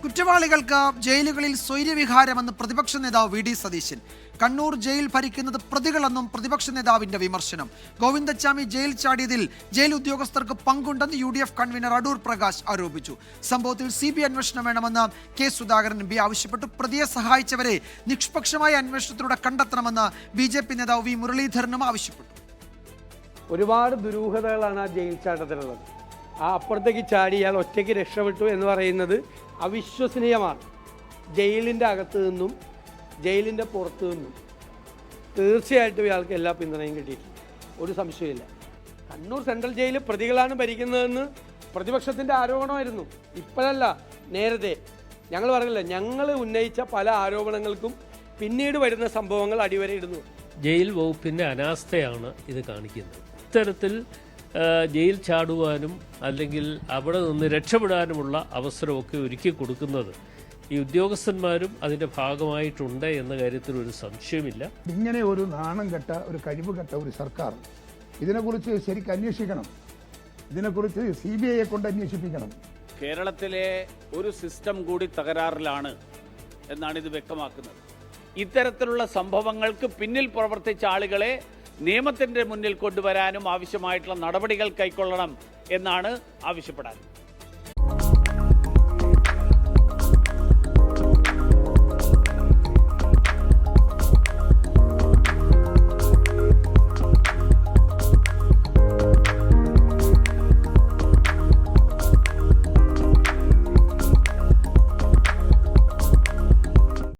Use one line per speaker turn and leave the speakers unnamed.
കുറ്റവാളികൾക്ക് ജയിലുകളിൽ സ്വൈര്യവിഹാരമെന്ന് പ്രതിപക്ഷ നേതാവ് വി ഡി സതീശൻ. കണ്ണൂർ ജയിൽ ഭരിക്കുന്നത് പ്രതികളെന്നും പ്രതിപക്ഷ നേതാവിന്റെ വിമർശനം. ഗോവിന്ദച്ചാമി ജയിൽ ചാടിയതിൽ ജയിൽ ഉദ്യോഗസ്ഥർക്ക് പങ്കുണ്ടെന്ന് UDF കൺവീനർ അടൂർ പ്രകാശ് ആരോപിച്ചു. സംഭവത്തിൽ CBI അന്വേഷണം വേണമെന്ന് K സുധാകരൻ MP ആവശ്യപ്പെട്ടു. പ്രതിയെ സഹായിച്ചവരെ നിഷ്പക്ഷമായ അന്വേഷണത്തിലൂടെ കണ്ടെത്തണമെന്ന് BJP നേതാവ് V മുരളീധരനും ആവശ്യപ്പെട്ടു.
ഒരുപാട് ദുരൂഹതകളാണ് ആ ജയിൽ ചാട്ടത്തിലുള്ളത്. ആ അപ്പുറത്തേക്ക് ചാടി ഇയാൾ ഒറ്റയ്ക്ക് രക്ഷപ്പെട്ടു എന്ന് പറയുന്നത് അവിശ്വസനീയമാണ്. ജയിലിൻ്റെ അകത്തു നിന്നും ജയിലിൻ്റെ പുറത്തു നിന്നും തീർച്ചയായിട്ടും ഇയാൾക്ക് എല്ലാ പിന്തുണയും കിട്ടിയിട്ടുണ്ട്, ഒരു സംശയമില്ല. കണ്ണൂർ സെൻട്രൽ ജയിൽ പ്രതികളാണ് ഭരിക്കുന്നതെന്ന് പ്രതിപക്ഷത്തിൻ്റെ ആരോപണമായിരുന്നു. ഇപ്പോഴല്ല, നേരത്തെ ഞങ്ങൾ പറഞ്ഞില്ല, ഞങ്ങൾ ഉന്നയിച്ച പല ആരോപണങ്ങൾക്കും പിന്നീട് വരുന്ന സംഭവങ്ങൾ അടിവരയിടുന്നു.
ജയിൽ വകുപ്പിൻ്റെ അനാസ്ഥയാണ് ഇത് കാണിക്കുന്നത്. ഇത്തരത്തിൽ ജയിൽ ചാടുവാനും അല്ലെങ്കിൽ അവിടെ നിന്ന് രക്ഷപ്പെടാനുമുള്ള അവസരമൊക്കെ ഒരുക്കി കൊടുക്കുന്നത് ഈ ഉദ്യോഗസ്ഥന്മാരും അതിൻ്റെ ഭാഗമായിട്ടുണ്ട് എന്ന കാര്യത്തിൽ ഒരു സംശയമില്ല.
ഇങ്ങനെ ഒരു നാണം കെട്ട, ഒരു കഴിവ് കെട്ട ഒരു സർക്കാർ ഇതിനെക്കുറിച്ച് ശരിക്കും അന്വേഷിക്കണം. ഇതിനെക്കുറിച്ച് CBIയെ കൊണ്ട് അന്വേഷിപ്പിക്കണം.
കേരളത്തിലെ ഒരു സിസ്റ്റം കൂടി തകരാറിലാണ് എന്നാണ് ഇത് വ്യക്തമാക്കുന്നത്. ഇത്തരത്തിലുള്ള സംഭവങ്ങൾക്ക് പിന്നിൽ പ്രവർത്തിച്ച ആളുകളെ നിയമത്തിൻ്റെ മുന്നിൽ കൊണ്ടുവരാനും ആവശ്യമായിട്ടുള്ള നടപടികൾ കൈക്കൊള്ളണം എന്നാണ് ആവശ്യപ്പെടാൻ.